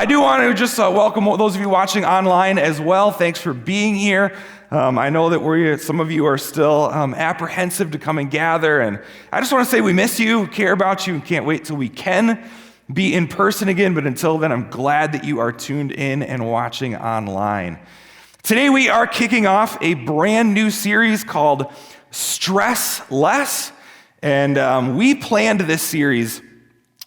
I do want to just welcome those of you watching online as well. Thanks for being here. I know that some of you are still apprehensive to come and gather, and I just want to say we miss you, care about you, and can't wait till we can be in person again. But until then, I'm glad that you are tuned in and watching online. Today we are kicking off a brand new series called Stress Less, and we planned this series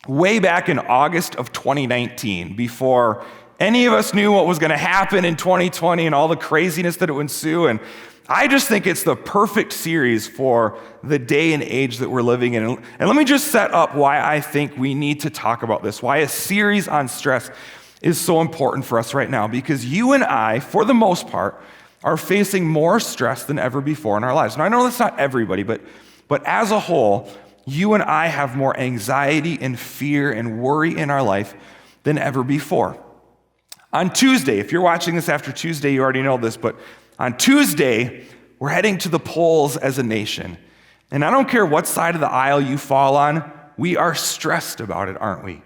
way back in August of 2019, before any of us knew what was going to happen in 2020 and all the craziness that would ensue. And I just think it's the perfect series for the day and age that we're living in. And let me just set up why I think we need to talk about this, why a series on stress is so important for us right now. Because you and I, for the most part, are facing more stress than ever before in our lives. Now, I know that's not everybody, but as a whole, you and I have more anxiety and fear and worry in our life than ever before. On Tuesday, if you're watching this after Tuesday, you already know this, but on Tuesday, we're heading to the polls as a nation. And I don't care what side of the aisle you fall on, we are stressed about it, aren't we?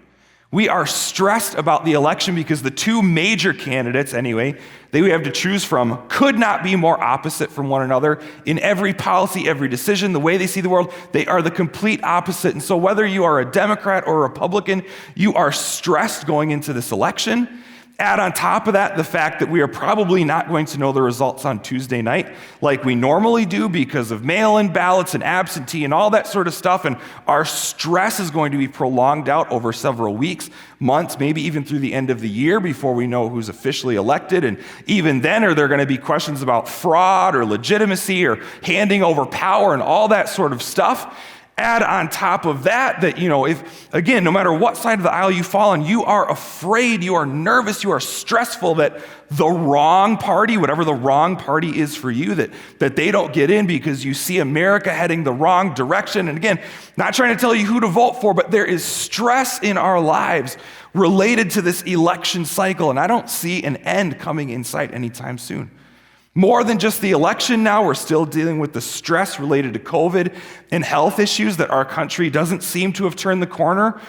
We are stressed about the election because the two major candidates, anyway, that we have to choose from could not be more opposite from one another in every policy, every decision, the way they see the world. They are the complete opposite. And so whether you are a Democrat or a Republican, you are stressed going into this election. Add on top of that the fact that we are probably not going to know the results on Tuesday night like we normally do because of mail-in ballots and absentee and all that sort of stuff. And our stress is going to be prolonged out over several weeks, months, maybe even through the end of the year before we know who's officially elected. And even then, are there going to be questions about fraud or legitimacy or handing over power and all that sort of stuff? Add on top of that, if, again, no matter what side of the aisle you fall on, you are afraid, you are nervous, you are stressful that the wrong party, whatever the wrong party is for you, that they don't get in because you see America heading the wrong direction. And again, not trying to tell you who to vote for, but there is stress in our lives related to this election cycle, and I don't see an end coming in sight anytime soon. More than just the election now, we're still dealing with the stress related to COVID and health issues that our country doesn't seem to have turned the corner.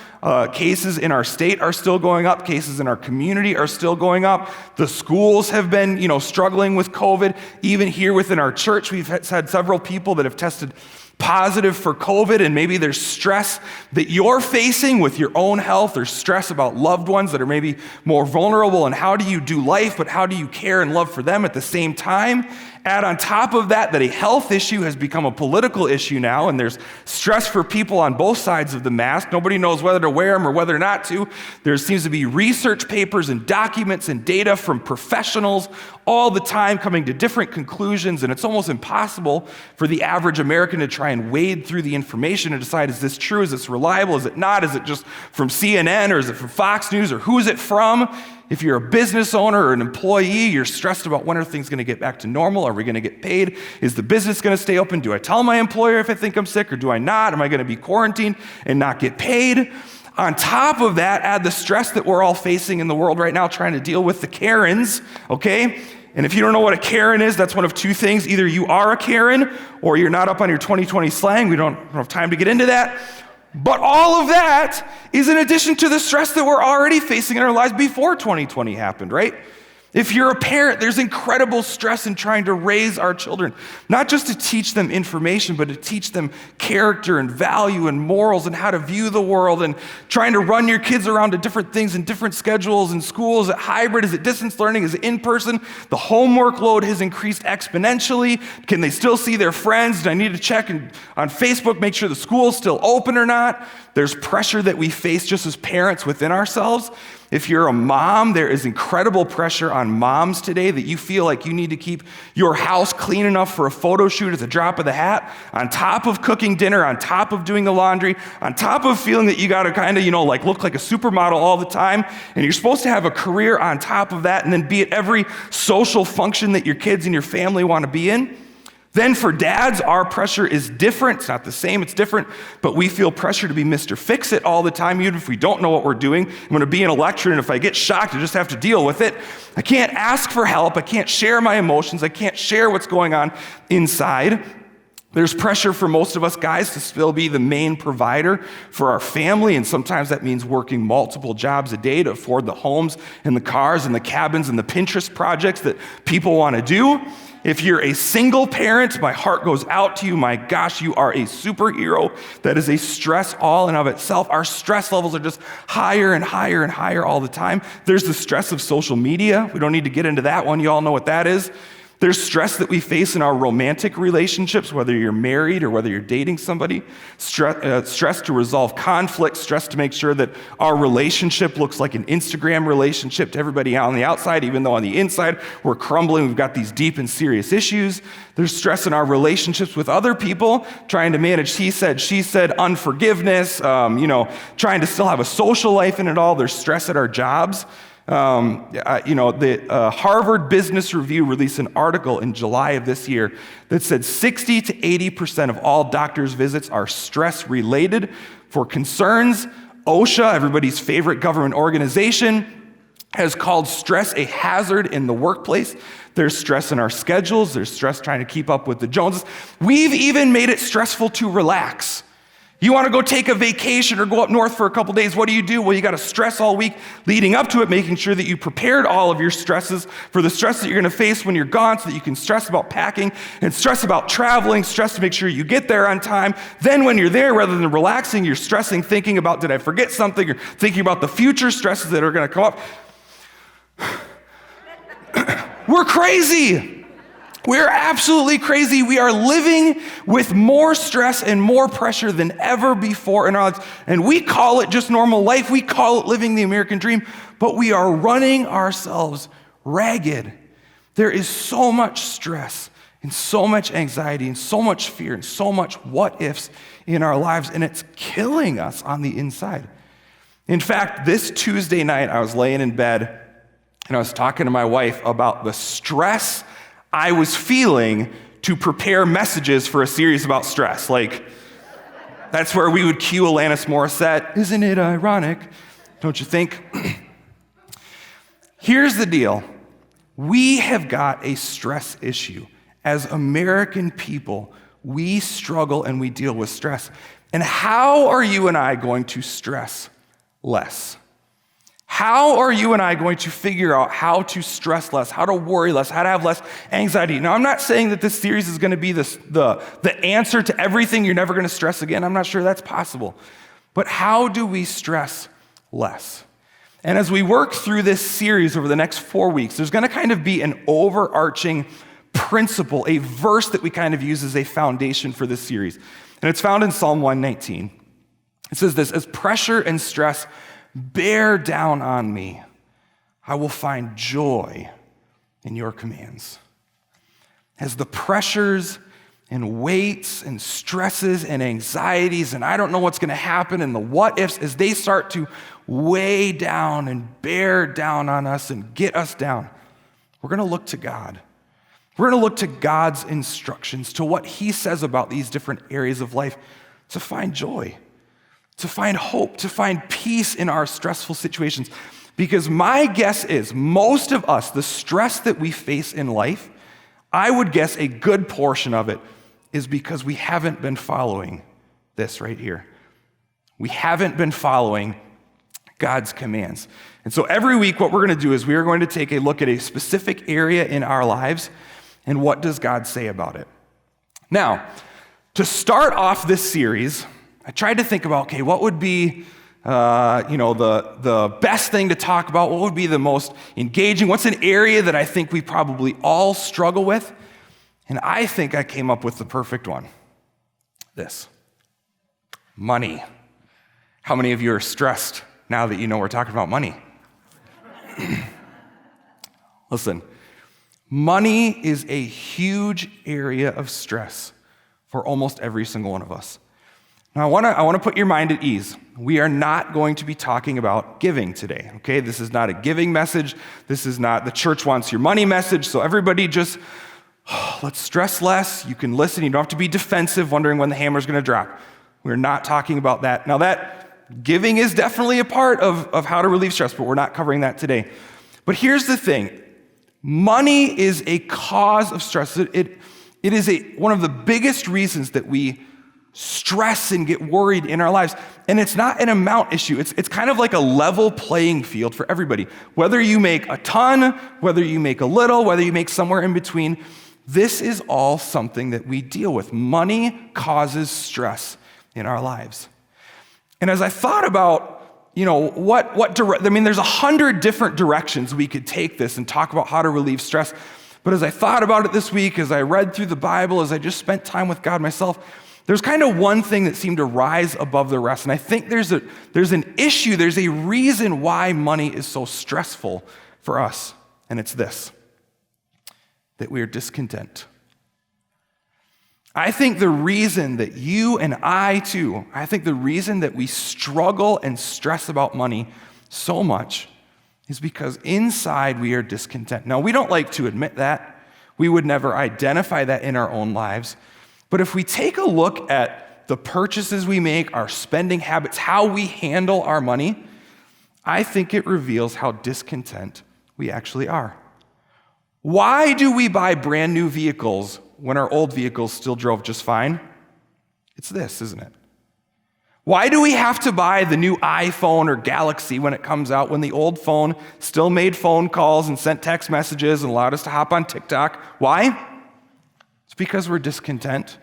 Cases in our state are still going up. Cases in our community are still going up. The schools have been, struggling with COVID. Even here within our church, we've had several people that have tested positive for COVID, and maybe there's stress that you're facing with your own health or stress about loved ones that are maybe more vulnerable, and how do you do life, but how do you care and love for them at the same time? Add on top of that a health issue has become a political issue now, and there's stress for people on both sides of the mask. Nobody knows whether to wear them or whether not to. There seems to be research papers and documents and data from professionals all the time coming to different conclusions, and it's almost impossible for the average American to try and wade through the information and decide, is this true, is this reliable, is it not, is it just from CNN, or is it from Fox News, or who is it from? If you're a business owner or an employee, you're stressed about when are things going to get back to normal? Are we going to get paid? Is the business going to stay open? Do I tell my employer if I think I'm sick, or do I not? Am I going to be quarantined and not get paid? On top of that, add the stress that we're all facing in the world right now trying to deal with the Karens, okay? And if you don't know what a Karen is, that's one of two things. Either you are a Karen or you're not up on your 2020 slang. We don't have time to get into that. But all of that is in addition to the stress that we're already facing in our lives before 2020 happened, right? If you're a parent, there's incredible stress in trying to raise our children, not just to teach them information, but to teach them character and value and morals and how to view the world, and trying to run your kids around to different things and different schedules and schools. Is it hybrid? Is it distance learning? Is it in person? The homework load has increased exponentially. Can they still see their friends? Do I need to check on Facebook, make sure the school's still open or not? There's pressure that we face just as parents within ourselves. If you're a mom, there is incredible pressure on moms today that you feel like you need to keep your house clean enough for a photo shoot at the drop of the hat, on top of cooking dinner, on top of doing the laundry, on top of feeling that you got to kind of, look like a supermodel all the time. And you're supposed to have a career on top of that and then be at every social function that your kids and your family want to be in. Then for dads, our pressure is different. It's not the same, it's different, but we feel pressure to be Mr. Fix-It all the time, even if we don't know what we're doing. I'm going to be an electrician, and if I get shocked, I just have to deal with it. I can't ask for help. I can't share my emotions. I can't share what's going on inside. There's pressure for most of us guys to still be the main provider for our family, and sometimes that means working multiple jobs a day to afford the homes and the cars and the cabins and the Pinterest projects that people want to do. If you're a single parent, my heart goes out to you. My gosh, you are a superhero. That is a stress all in of itself. Our stress levels are just higher and higher and higher all the time. There's the stress of social media. We don't need to get into that one. You all know what that is. There's stress that we face in our romantic relationships, whether you're married or whether you're dating somebody. Stress to resolve conflict, stress to make sure that our relationship looks like an Instagram relationship to everybody on the outside, even though on the inside we're crumbling. We've got these deep and serious issues. There's stress in our relationships with other people, trying to manage he said, she said, unforgiveness, trying to still have a social life in it all. There's stress at our jobs. The Harvard Business Review released an article in July of this year that said 60 to 80% of all doctors' visits are stress-related. For concerns, OSHA, everybody's favorite government organization, has called stress a hazard in the workplace. There's stress in our schedules. There's stress trying to keep up with the Joneses. We've even made it stressful to relax. You want to go take a vacation or go up north for a couple days, what do? Well, you got to stress all week leading up to it, making sure that you prepared all of your stresses for the stress that you're going to face when you're gone so that you can stress about packing and stress about traveling, stress to make sure you get there on time. Then when you're there, rather than relaxing, you're stressing, thinking about, did I forget something? Or thinking about the future stresses that are going to come up. We're crazy. We're absolutely crazy. We are living with more stress and more pressure than ever before in our lives. And we call it just normal life. We call it living the American dream, but we are running ourselves ragged. There is so much stress and so much anxiety and so much fear and so much what ifs in our lives, and it's killing us on the inside. In fact, this Tuesday night, I was laying in bed and I was talking to my wife about the stress I was feeling to prepare messages for a series about stress. That's where we would cue Alanis Morissette. Isn't it ironic? Don't you think? Here's the deal. We have got a stress issue. As American people, we struggle and we deal with stress. And how are you and I going to stress less? How are you and I going to figure out how to stress less, how to worry less, how to have less anxiety? Now, I'm not saying that this series is going to be the answer to everything. You're never going to stress again. I'm not sure that's possible. But how do we stress less? And as we work through this series over the next 4 weeks, there's going to kind of be an overarching principle, a verse that we kind of use as a foundation for this series. And it's found in Psalm 119. It says this, as pressure and stress bear down on me, I will find joy in your commands. As the pressures and weights and stresses and anxieties and I don't know what's going to happen and the what ifs, as they start to weigh down and bear down on us and get us down, we're going to look to God. We're going to look to God's instructions, to what he says about these different areas of life to find joy, to find hope, to find peace in our stressful situations. Because my guess is most of us, the stress that we face in life, I would guess a good portion of it is because we haven't been following this right here. We haven't been following God's commands. And so every week what we're going to do is we are going to take a look at a specific area in our lives and what does God say about it. Now, to start off this series, I tried to think about, what would be, the best thing to talk about? What would be the most engaging? What's an area that I think we probably all struggle with? And I think I came up with the perfect one. This. Money. How many of you are stressed now that you know we're talking about money? Listen, money is a huge area of stress for almost every single one of us. Now, I want to put your mind at ease. We are not going to be talking about giving today, okay? This is not a giving message. This is not the church wants your money message. So everybody just, let's stress less. You can listen. You don't have to be defensive, wondering when the hammer's going to drop. We're not talking about that. Now, that giving is definitely a part of how to relieve stress, but we're not covering that today. But here's the thing. Money is a cause of stress. It is one of the biggest reasons that we stress and get worried in our lives. And it's not an amount issue. It's kind of like a level playing field for everybody. Whether you make a ton, whether you make a little, whether you make somewhere in between, this is all something that we deal with. Money causes stress in our lives. And as I thought about, there's 100 different directions we could take this and talk about how to relieve stress. But as I thought about it this week, as I read through the Bible, as I just spent time with God myself, there's kind of one thing that seemed to rise above the rest. And I think there's an issue, there's a reason why money is so stressful for us. And it's this, that we are discontent. I think the reason that you and I too, I think the reason that we struggle and stress about money so much is because inside we are discontent. Now, we don't like to admit that. We would never identify that in our own lives. But if we take a look at the purchases we make, our spending habits, how we handle our money, I think it reveals how discontent we actually are. Why do we buy brand new vehicles when our old vehicles still drove just fine? It's this, isn't it? Why do we have to buy the new iPhone or Galaxy when it comes out when the old phone still made phone calls and sent text messages and allowed us to hop on TikTok? Why? It's because we're discontent.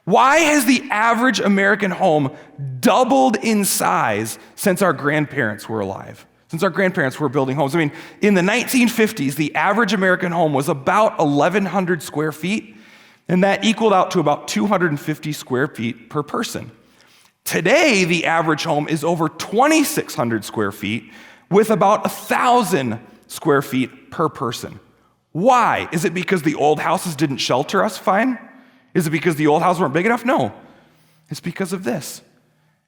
Why has the average American home doubled in size since our grandparents were alive? Since our grandparents were building homes. In the 1950s, the average American home was about 1,100 square feet, and that equaled out to about 250 square feet per person. Today, the average home is over 2,600 square feet with about 1,000 square feet per person. Why? Is it because the old houses didn't shelter us fine? Is it because the old houses weren't big enough? No. It's because of this.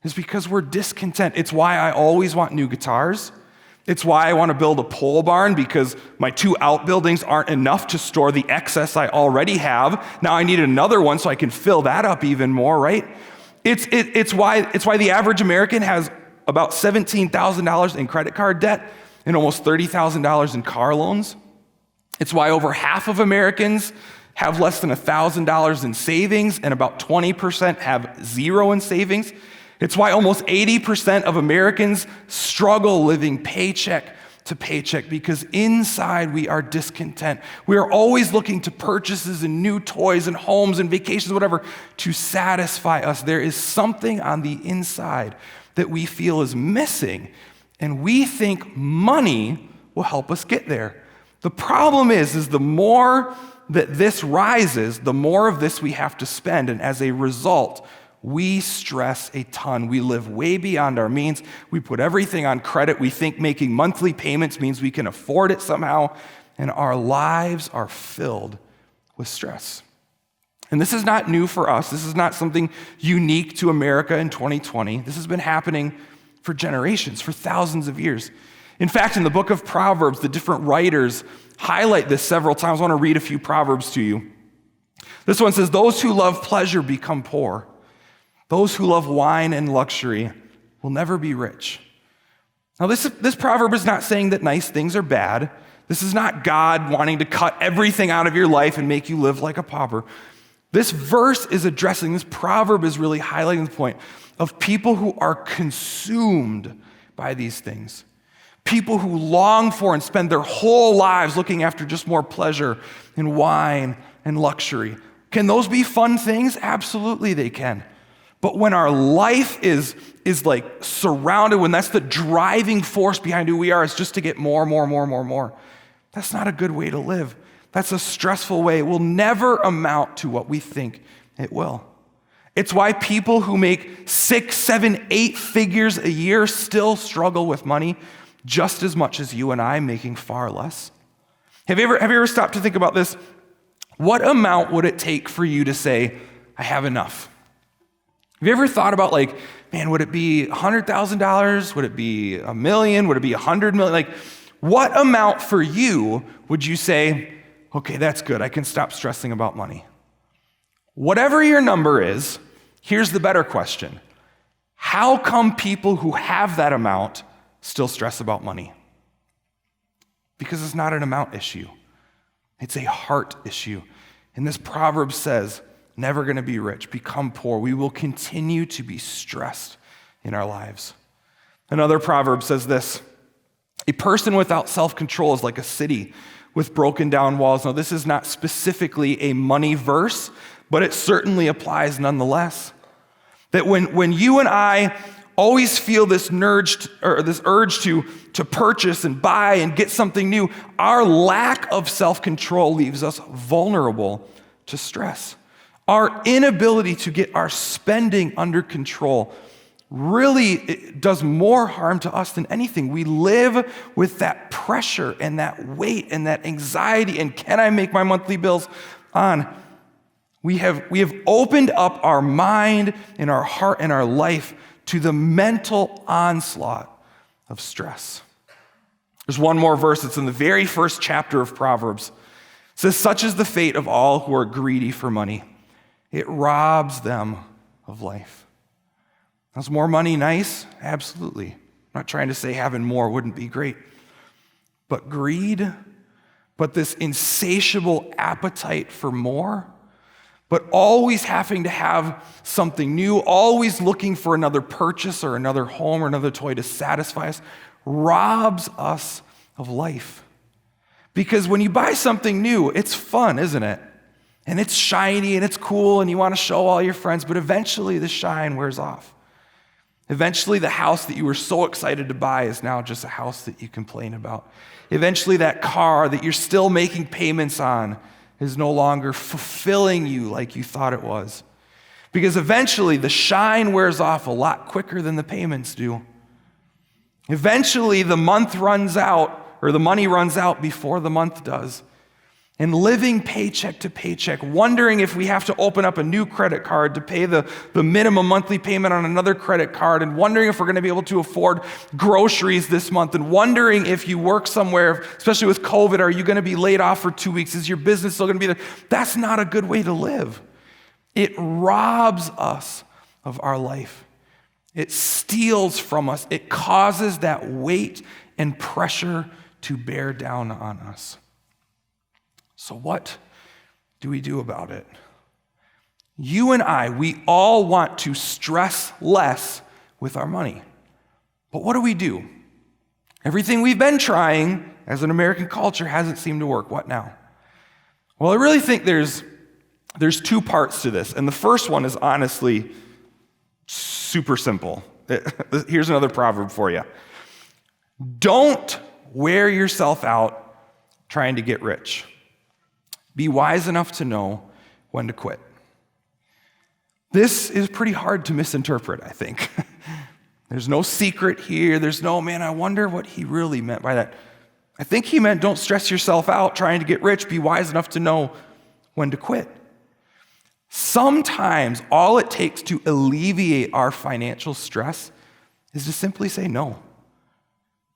It's because we're discontent. It's why I always want new guitars. It's why I want to build a pole barn, because my 2 outbuildings aren't enough to store the excess I already have. Now I need another one so I can fill that up even more, right? It's why the average American has about $17,000 in credit card debt and almost $30,000 in car loans. It's why over half of Americans have less than $1,000 in savings and about 20% have zero in savings. It's why almost 80% of Americans struggle living paycheck to paycheck, because inside we are discontent. We are always looking to purchases and new toys and homes and vacations, whatever, to satisfy us. There is something on the inside that we feel is missing, and we think money will help us get there. The problem is the more that this rises, the more of this we have to spend, and as a result, we stress a ton. We live way beyond our means. We put everything on credit. We think making monthly payments means we can afford it somehow, and our lives are filled with stress. And this is not new for us. This is not something unique to America in 2020. This has been happening for generations, for thousands of years. In fact, in the book of Proverbs, the different writers highlight this several times. I want to read a few Proverbs to you. This one says, "Those who love pleasure become poor. Those who love wine and luxury will never be rich." Now, this proverb is not saying that nice things are bad. This is not God wanting to cut everything out of your life and make you live like a pauper. This verse is addressing, this proverb is really highlighting the point of people who are consumed by these things. People who long for and spend their whole lives looking after just more pleasure and wine and luxury. Can those be fun things? Absolutely they can. But when our life is like surrounded, when that's the driving force behind who we are, it's just to get more, that's not a good way to live. That's a stressful way. It will never amount to what we think it will. It's why people who make 6, 7, 8 figures a year still struggle with money just as much as you and I, making far less. Have you ever stopped to think about this? What amount would it take for you to say, I have enough? Have you ever thought about, like, man, would it be $100,000? Would it be $1 million? Would it be $100 million? Like, what amount for you would you say, okay, that's good, I can stop stressing about money? Whatever your number is, here's the better question. How come people who have that amount still stress about money? Because it's not an amount issue. It's a heart issue. And this proverb says, never going to be rich, become poor. We will continue to be stressed in our lives. Another proverb says this, a person without self-control is like a city with broken down walls. Now, this is not specifically a money verse, but it certainly applies nonetheless. That when you and I always feel this urge to purchase and buy and get something new, our lack of self-control leaves us vulnerable to stress. Our inability to get our spending under control really does more harm to us than anything. We live with that pressure and that weight and that anxiety and can I make my monthly bills on? We have opened up our mind and our heart and our life to the mental onslaught of stress. There's one more verse. It's in the very first chapter of Proverbs. It says, such is the fate of all who are greedy for money. It robs them of life. Is more money nice? Absolutely. I'm not trying to say having more wouldn't be great. But greed, but this insatiable appetite for more, but always having to have something new, always looking for another purchase or another home or another toy to satisfy us, robs us of life. Because when you buy something new, it's fun, isn't it? And it's shiny and it's cool and you want to show all your friends, but eventually the shine wears off. Eventually the house that you were so excited to buy is now just a house that you complain about. Eventually that car that you're still making payments on is no longer fulfilling you like you thought it was. Because eventually the shine wears off a lot quicker than the payments do. Eventually the month runs out, or the money runs out before the month does. And living paycheck to paycheck, wondering if we have to open up a new credit card to pay the minimum monthly payment on another credit card, and wondering if we're going to be able to afford groceries this month, and wondering if you work somewhere, especially with COVID, are you going to be laid off for 2 weeks? Is your business still going to be there? That's not a good way to live. It robs us of our life. It steals from us. It causes that weight and pressure to bear down on us. So what do we do about it? You and I, we all want to stress less with our money. But what do? Everything we've been trying as an American culture hasn't seemed to work. What now? Well, I really think there's two parts to this. And the first one is honestly super simple. Here's another proverb for you. Don't wear yourself out trying to get rich. Be wise enough to know when to quit. This is pretty hard to misinterpret, I think. There's no secret here. There's no, man, I wonder what he really meant by that. I think he meant don't stress yourself out trying to get rich. Be wise enough to know when to quit. Sometimes all it takes to alleviate our financial stress is to simply say no.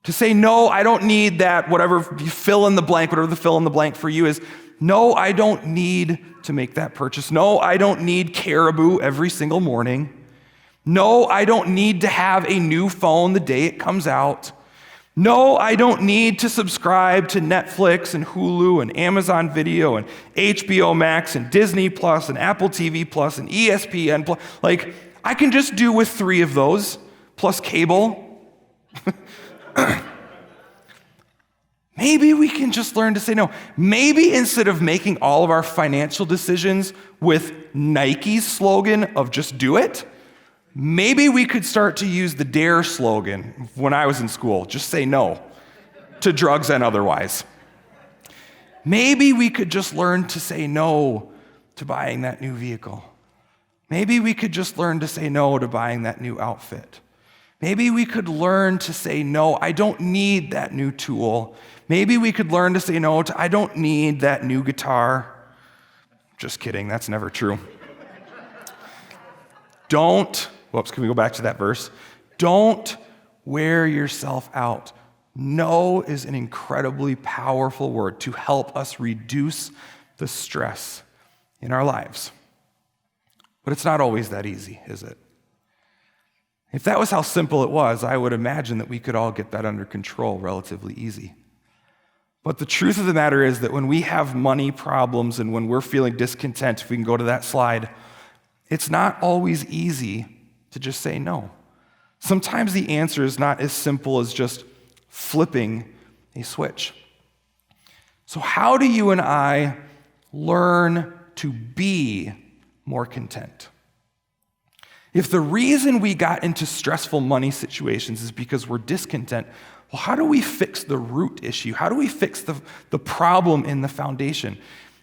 To say, no, I don't need that, whatever you fill in the blank, whatever the fill in the blank for you is. No, I don't need to make that purchase. No, I don't need Caribou every single morning. No, I don't need to have a new phone the day it comes out. No, I don't need to subscribe to Netflix and Hulu and Amazon Video and HBO Max and Disney Plus and Apple TV Plus and ESPN Plus. Like, I can just do with 3 of those plus cable. Maybe we can just learn to say no. Maybe instead of making all of our financial decisions with Nike's slogan of just do it, maybe we could start to use the DARE slogan when I was in school, just say no to drugs and otherwise. Maybe we could just learn to say no to buying that new vehicle. Maybe we could just learn to say no to buying that new outfit. Maybe we could learn to say no, I don't need that new tool. Maybe we could learn to say no to I don't need that new guitar. Just kidding, that's never true. Can we go back to that verse? Don't wear yourself out. No is an incredibly powerful word to help us reduce the stress in our lives. But it's not always that easy, is it? If that was how simple it was, I would imagine that we could all get that under control relatively easy. But the truth of the matter is that when we have money problems and when we're feeling discontent, if we can go to that slide, it's not always easy to just say no. Sometimes the answer is not as simple as just flipping a switch. So how do you and I learn to be more content? If the reason we got into stressful money situations is because we're discontent, well, how do we fix the root issue? How do we fix the problem in the foundation?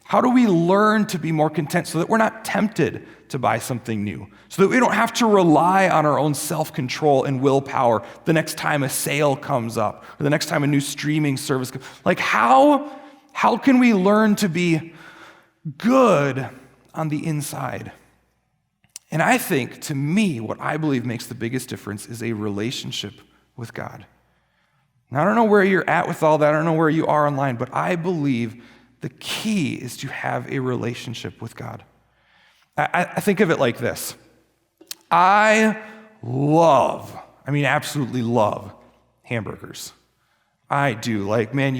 How do we learn to be more content so that we're not tempted to buy something new? So that we don't have to rely on our own self-control and willpower the next time a sale comes up or the next time a new streaming service comes. Like how can we learn to be good on the inside? And I think, to me, what I believe makes the biggest difference is a relationship with God. Now, I don't know where you're at with all that. I don't know where you are online, but I believe the key is to have a relationship with God. I think of it like this. I absolutely love hamburgers. I do. Like, man,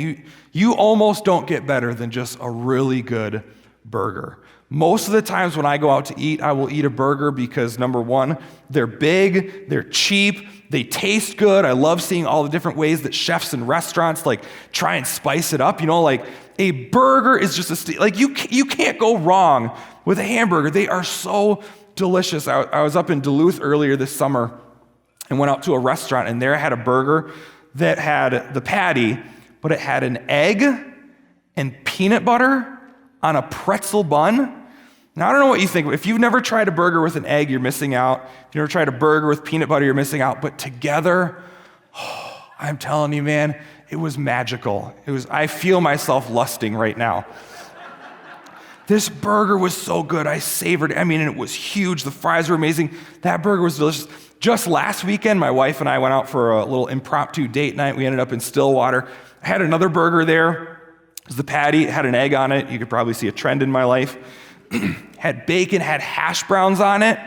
you almost don't get better than just a really good burger. Most of the times when I go out to eat, I will eat a burger because, number one, they're big, they're cheap, they taste good. I love seeing all the different ways that chefs and restaurants try and spice it up. A burger is just you can't go wrong with a hamburger. They are so delicious. I was up in Duluth earlier this summer and went out to a restaurant, and there I had a burger that had the patty, but it had an egg and peanut butter on a pretzel bun. Now, I don't know what you think. If you've never tried a burger with an egg, you're missing out. If you've never tried a burger with peanut butter, you're missing out. But together, I'm telling you, man, it was magical. I feel myself lusting right now. This burger was so good. I savored it. And it was huge. The fries were amazing. That burger was delicious. Just last weekend, my wife and I went out for a little impromptu date night. We ended up in Stillwater. I had another burger there. It was the patty. It had an egg on it. You could probably see a trend in my life. Had bacon, had hash browns on it,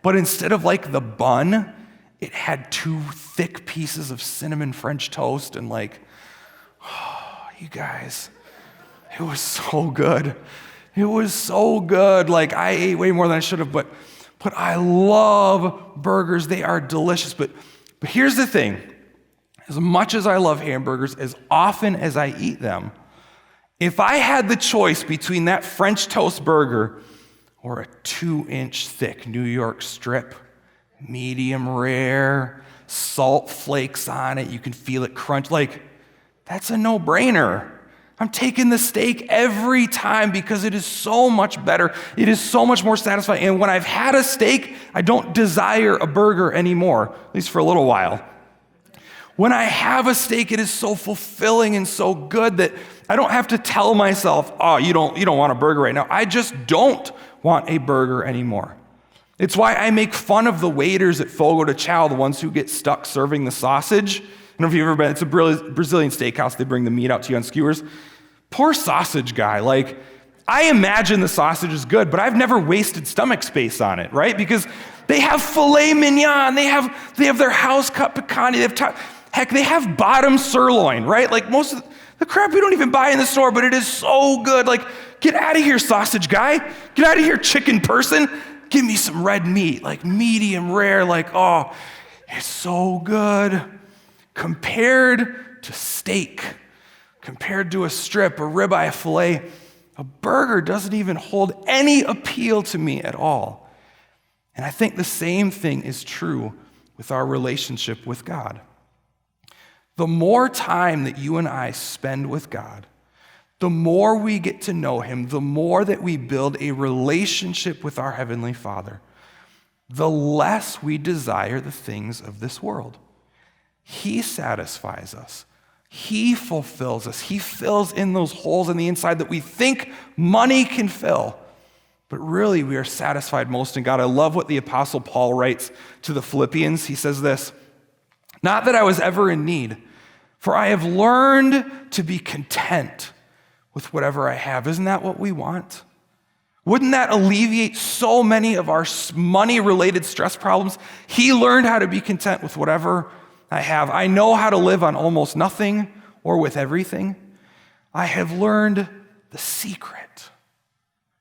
but instead of the bun, it had 2 thick pieces of cinnamon French toast and you guys, it was so good. It was so good. I ate way more than I should have, but I love burgers. They are delicious. But here's the thing. As much as I love hamburgers, as often as I eat them, if I had the choice between that French toast burger or a 2-inch thick New York strip, medium rare, salt flakes on it, you can feel it crunch, that's a no-brainer. I'm taking the steak every time because it is so much better. It is so much more satisfying. And when I've had a steak, I don't desire a burger anymore, at least for a little while. When I have a steak, it is so fulfilling and so good that I don't have to tell myself, oh, you don't want a burger right now. I just don't want a burger anymore. It's why I make fun of the waiters at Fogo de Chao, the ones who get stuck serving the sausage. I don't know if you've ever been, it's a Brazilian steakhouse. They bring the meat out to you on skewers. Poor sausage guy. I imagine the sausage is good, but I've never wasted stomach space on it, right? Because they have filet mignon, they have their house-cut picanha, they have bottom sirloin, right? Most of the crap we don't even buy in the store, but it is so good. Get out of here, sausage guy. Get out of here, chicken person. Give me some red meat, medium rare, oh, it's so good. Compared to steak, compared to a strip, a ribeye, a filet, a burger doesn't even hold any appeal to me at all. And I think the same thing is true with our relationship with God. The more time that you and I spend with God, the more we get to know him, the more that we build a relationship with our Heavenly Father, the less we desire the things of this world. He satisfies us. He fulfills us. He fills in those holes on the inside that we think money can fill. But really, we are satisfied most in God. I love what the Apostle Paul writes to the Philippians. He says this, "Not that I was ever in need, for I have learned to be content with whatever I have." Isn't that what we want? Wouldn't that alleviate so many of our money-related stress problems? He learned how to be content with whatever I have. I know how to live on almost nothing or with everything. I have learned the secret.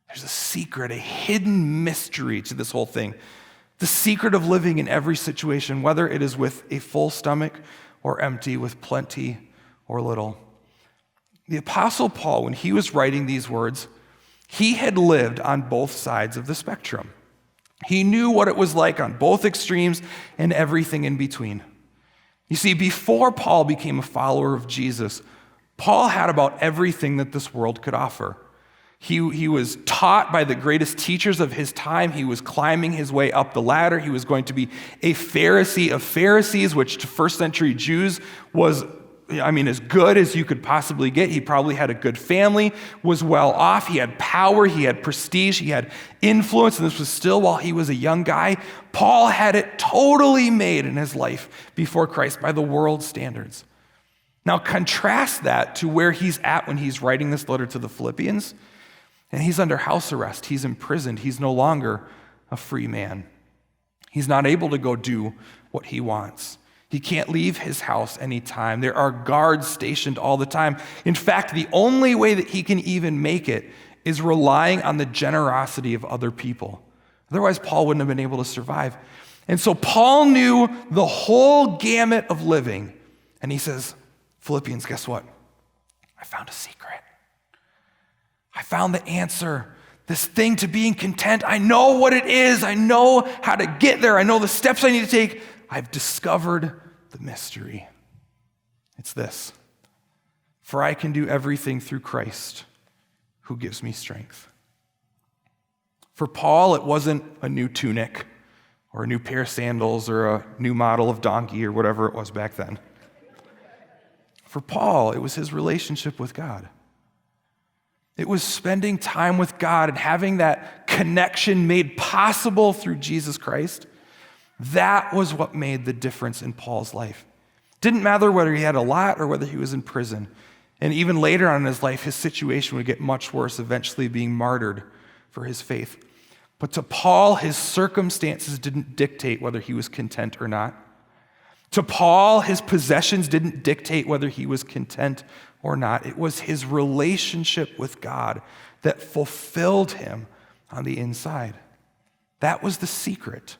There's a secret, a hidden mystery to this whole thing. The secret of living in every situation, whether it is with a full stomach or empty, with plenty or little. The Apostle Paul, when he was writing these words, he had lived on both sides of the spectrum. He knew what it was like on both extremes and everything in between. You see, before Paul became a follower of Jesus, Paul had about everything that this world could offer. He was taught by the greatest teachers of his time. He was climbing his way up the ladder. He was going to be a Pharisee of Pharisees, which to first century Jews was, as good as you could possibly get. He probably had a good family, was well off. He had power, he had prestige, he had influence, and this was still while he was a young guy. Paul had it totally made in his life before Christ by the world's standards. Now contrast that to where he's at when he's writing this letter to the Philippians, and he's under house arrest. He's imprisoned. He's no longer a free man. He's not able to go do what he wants. He can't leave his house anytime. There are guards stationed all the time. In fact, the only way that he can even make it is relying on the generosity of other people. Otherwise, Paul wouldn't have been able to survive. And so Paul knew the whole gamut of living. And he says, Philippians, guess what? I found a secret. I found the answer. This thing to being content. I know what it is. I know how to get there. I know the steps I need to take. I've discovered the mystery. It's this. For I can do everything through Christ who gives me strength. For Paul, it wasn't a new tunic or a new pair of sandals or a new model of donkey or whatever it was back then. For Paul, it was his relationship with God. It was spending time with God and having that connection made possible through Jesus Christ. That was what made the difference in Paul's life. Didn't matter whether he had a lot or whether he was in prison. And even later on in his life, his situation would get much worse, eventually being martyred for his faith. But to Paul, his circumstances didn't dictate whether he was content or not. To Paul, his possessions didn't dictate whether he was content or not. It was his relationship with God that fulfilled him on the inside. That was the secret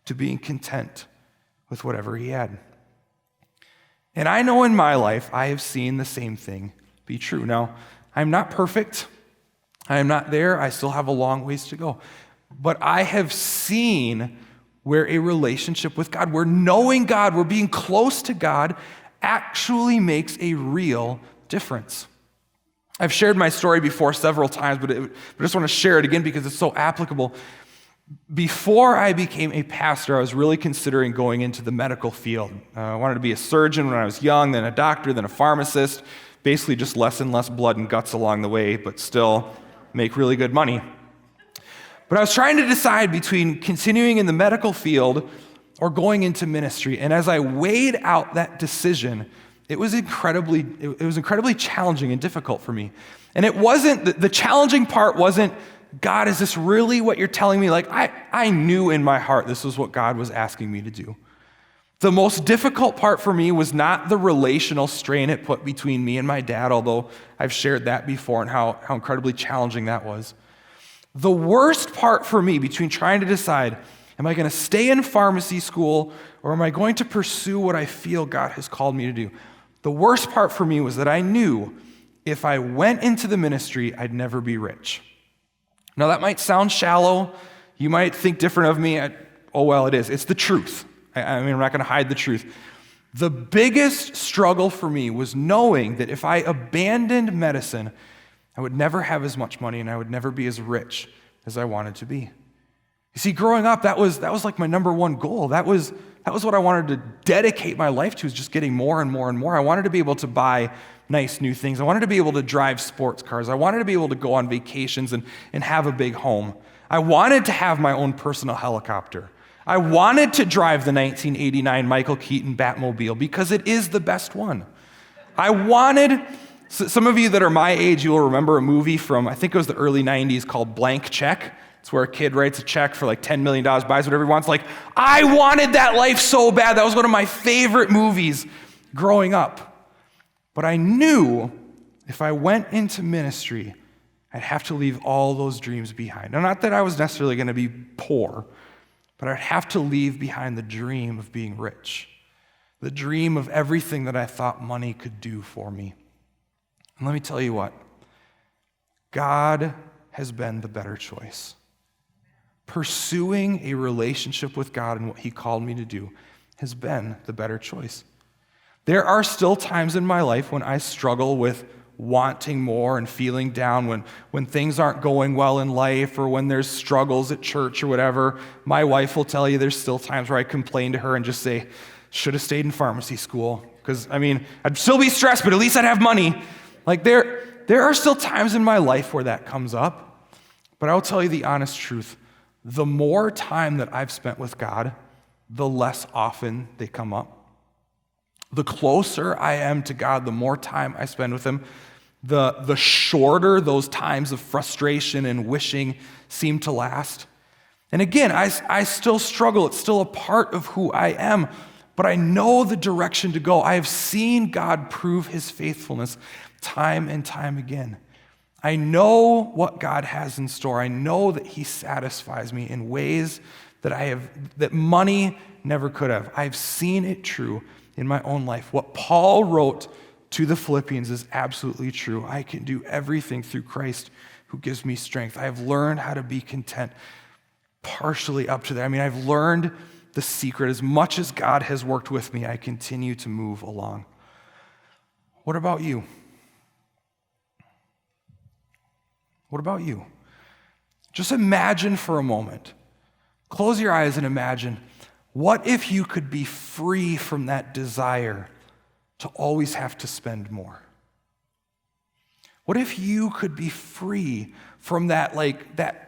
to being content with whatever he had. And I know in my life, I have seen the same thing be true. Now, I'm not perfect. I am not there. I still have a long ways to go. But I have seen where a relationship with God, where knowing God, where being close to God actually makes a real difference. I've shared my story before several times, but I just want to share it again because it's so applicable. Before I became a pastor, I was really considering going into the medical field. I wanted to be a surgeon when I was young, then a doctor, then a pharmacist, basically just less and less blood and guts along the way, but still make really good money. But I was trying to decide between continuing in the medical field or going into ministry. And as I weighed out that decision, it was incredibly challenging and difficult for me. And it wasn't, the challenging part wasn't, God, is this really what you're telling me? Like, I knew in my heart this was what God was asking me to do. The most difficult part for me was not the relational strain it put between me and my dad, although I've shared that before and how incredibly challenging that was. The worst part for me between trying to decide, am I going to stay in pharmacy school or am I going to pursue what I feel God has called me to do? The worst part for me was that I knew if I went into the ministry, I'd never be rich. Now that might sound shallow. You might think different of me. It is. It's the truth. I'm not going to hide the truth. The biggest struggle for me was knowing that if I abandoned medicine, I would never have as much money and I would never be as rich as I wanted to be. You see, growing up, that was like my number one goal. That was what I wanted to dedicate my life to, is just getting more and more and more. I wanted to be able to buy nice new things. I wanted to be able to drive sports cars. I wanted to be able to go on vacations and have a big home. I wanted to have my own personal helicopter. I wanted to drive the 1989 Michael Keaton Batmobile because it is the best one. Some of you that are my age, you will remember a movie from, I think it was the early 90s called Blank Check. It's where a kid writes a check for like $10 million, buys whatever he wants. Like, I wanted that life so bad. That was one of my favorite movies growing up. But I knew if I went into ministry, I'd have to leave all those dreams behind. Now, not that I was necessarily going to be poor, but I'd have to leave behind the dream of being rich, the dream of everything that I thought money could do for me. And let me tell you what, God has been the better choice. Pursuing a relationship with God and what He called me to do has been the better choice. There are still times in my life when I struggle with wanting more and feeling down when things aren't going well in life or when there's struggles at church or whatever. My wife will tell you there's still times where I complain to her and just say, should have stayed in pharmacy school. Because, I'd still be stressed, but at least I'd have money. Like there are still times in my life where that comes up. But I'll tell you the honest truth. The more time that I've spent with God, the less often they come up. The closer I am to God, the more time I spend with Him, the shorter those times of frustration and wishing seem to last. And again, I still struggle. It's still a part of who I am, but I know the direction to go. I have seen God prove His faithfulness time and time again. I know what God has in store. I know that He satisfies me in ways that money never could have. I've seen it true in my own life. What Paul wrote to the Philippians is absolutely true. I can do everything through Christ who gives me strength. I've learned how to be content partially up to that. I've learned the secret. As much as God has worked with me, I continue to move along. What about you? What about you? Just imagine for a moment. Close your eyes and imagine, what if you could be free from that desire to always have to spend more? What if you could be free from that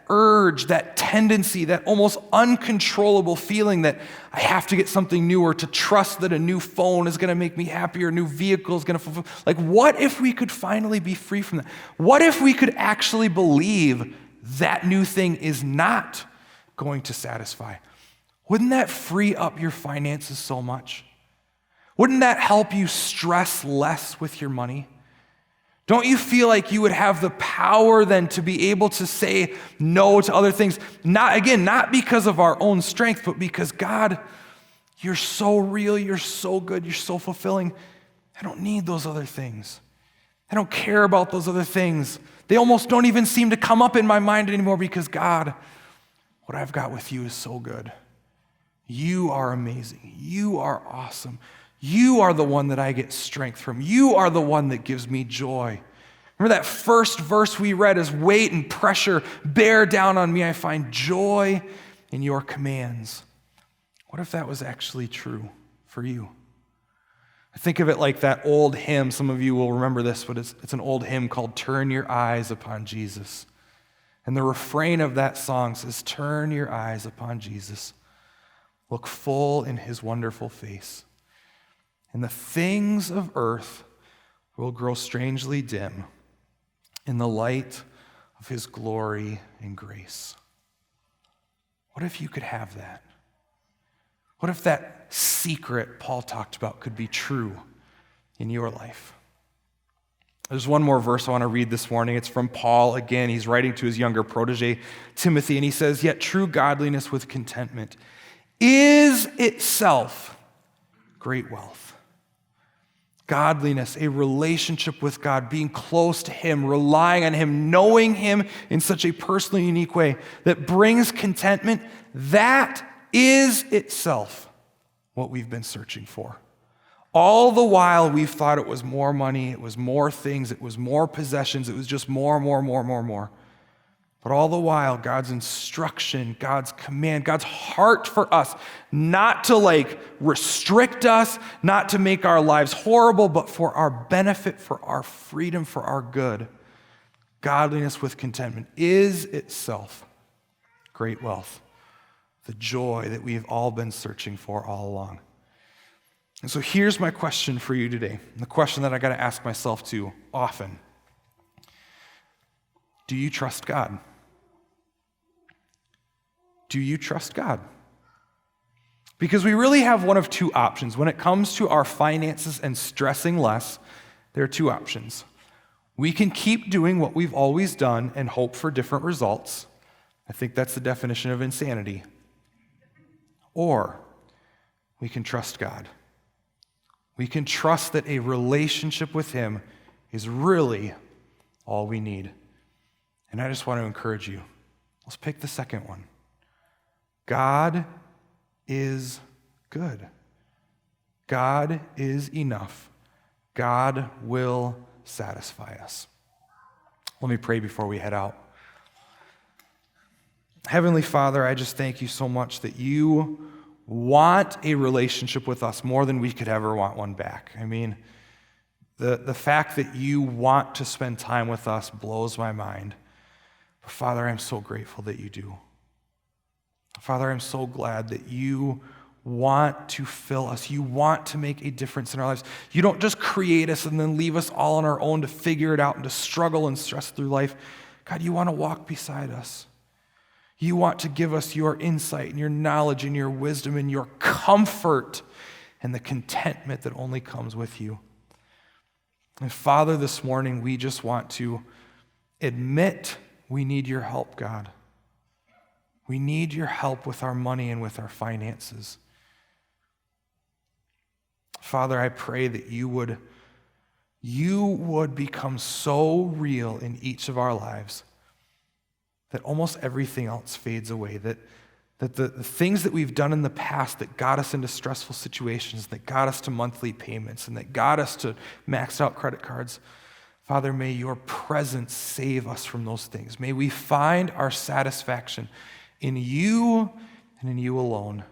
urge, that tendency, that almost uncontrollable feeling that I have to get something new, or to trust that a new phone is going to make me happier, a new vehicle is going to fulfill. What if we could finally be free from that? What if we could actually believe that new thing is not going to satisfy? Wouldn't that free up your finances so much? Wouldn't that help you stress less with your money? Don't you feel like you would have the power then to be able to say no to other things? Not because of our own strength, but because God, you're so real, you're so good, you're so fulfilling. I don't need those other things. I don't care about those other things. They almost don't even seem to come up in my mind anymore because God, what I've got with you is so good. You are amazing. You are awesome. You are the one that I get strength from. You are the one that gives me joy. Remember that first verse we read, as weight and pressure bear down on me, I find joy in your commands. What if that was actually true for you? I think of it like that old hymn. Some of you will remember this, but it's an old hymn called Turn Your Eyes Upon Jesus. And the refrain of that song says, turn your eyes upon Jesus. Look full in His wonderful face. And the things of earth will grow strangely dim in the light of His glory and grace. What if you could have that? What if that secret Paul talked about could be true in your life? There's one more verse I want to read this morning. It's from Paul again. He's writing to his younger protege, Timothy, and he says, yet true godliness with contentment is itself great wealth. Godliness, a relationship with God, being close to Him, relying on Him, knowing Him in such a personally unique way that brings contentment, that is itself what we've been searching for. All the while we've thought it was more money, it was more things, it was more possessions, it was just more. But all the while, God's instruction, God's command, God's heart for us, not to restrict us, not to make our lives horrible, but for our benefit, for our freedom, for our good. Godliness with contentment is itself great wealth, the joy that we have all been searching for all along. And so here's my question for you today, the question that I got to ask myself too often. Do you trust God? Do you trust God? Because we really have one of two options. When it comes to our finances and stressing less, there are two options. We can keep doing what we've always done and hope for different results. I think that's the definition of insanity. Or we can trust God. We can trust that a relationship with Him is really all we need. And I just want to encourage you. Let's pick the second one. God is good. God is enough. God will satisfy us. Let me pray before we head out. Heavenly Father, I just thank you so much that you want a relationship with us more than we could ever want one back. I mean, the fact that you want to spend time with us blows my mind. But Father, I'm so grateful that you do. Father, I'm so glad that you want to fill us. You want to make a difference in our lives. You don't just create us and then leave us all on our own to figure it out and to struggle and stress through life. God, you want to walk beside us. You want to give us your insight and your knowledge and your wisdom and your comfort and the contentment that only comes with you. And Father, this morning we just want to admit we need your help, God. We need your help with our money and with our finances. Father, I pray that you would become so real in each of our lives that almost everything else fades away, that the things that we've done in the past that got us into stressful situations, that got us to monthly payments, and that got us to maxed out credit cards, Father, may your presence save us from those things. May we find our satisfaction in you and in you alone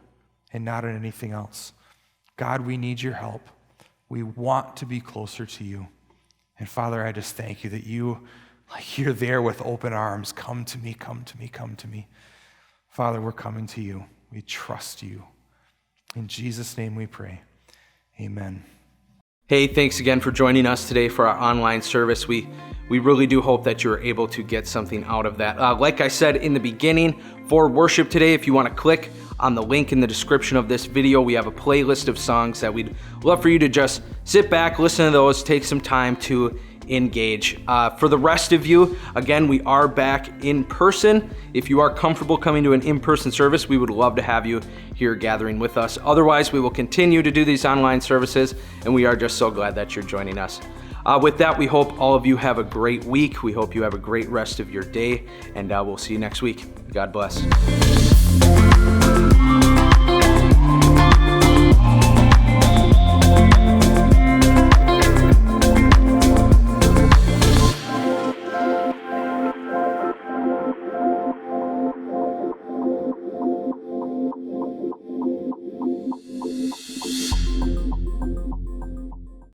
and not in anything else. God, we need your help. We want to be closer to you. And Father, I just thank you that you're there with open arms. Come to me, come to me, come to me. Father, we're coming to you. We trust you. In Jesus' name we pray. Amen. Hey, thanks again for joining us today for our online service. We really do hope that you're able to get something out of that. Like I said in the beginning, for worship today, if you want to click on the link in the description of this video, we have a playlist of songs that we'd love for you to just sit back, listen to those, take some time to engage. For the rest of you, again, we are back in person. If you are comfortable coming to an in-person service, we would love to have you here gathering with us. Otherwise, we will continue to do these online services, and we are just so glad that you're joining us. With that, we hope all of you have a great week. We hope you have a great rest of your day, and we'll see you next week. God bless.